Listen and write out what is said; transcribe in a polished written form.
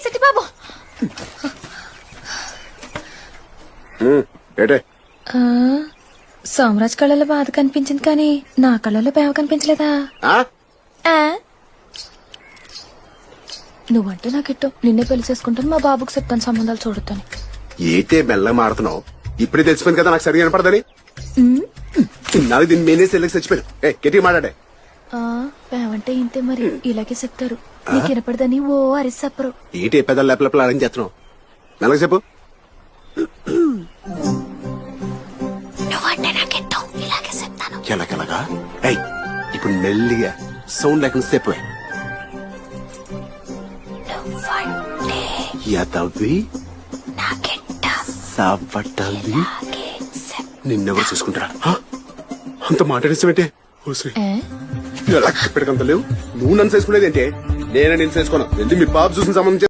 City బాబు. ఏటే సోమరాజ్ కళ్ళలో బాధ కనిపించింది కానీ నా కళ్ళలో ప్రేమ కనిపించలేదా? నువ్వంటే నాకిట్టం, నిన్నే పెళ్లి చేసుకుంటాను, మా బాబుకి చెప్తాను సంబంధాలు చూడొద్దని. ఏటే మెల్లగా మాడుతున్నావు? ఇప్పుడే తెలిసిపోయింది కదా నాకు సరిగా వినపడదని. నాకు దీన్ని మేనే సెల్లకి చచ్చిపోయాను. గట్టిగా మాట్లాడే. ప్రేమంటే ఇంతే మరి, ఇలాగే చెప్తారు. నీకు వినపడదని ఓ అరిసి చెప్పరు. ఏంటి పెద్దలు లేపలేపలు అరేంజ్ చేస్తున్నావు? మెల్లగా చెప్పు. నువ్వంటే నాకిట్టం, ఇలాగే చెప్తాను. ఎలాగెలాగా? ఇప్పుడు మెల్లిగా సౌండ్ లేకుండా చెప్పు. యదవి సవటవి నిన్నెవరు చూసుకుంటారా? అంత మాట్లాడేసావంటే ఎలా చెప్పేటంత లేవు. నువ్వు నన్ను చేసుకునేది ఏంటి? నేనే నేను చేసుకోను. ఎందుకు మీ బాబు చూసిన సంబంధించి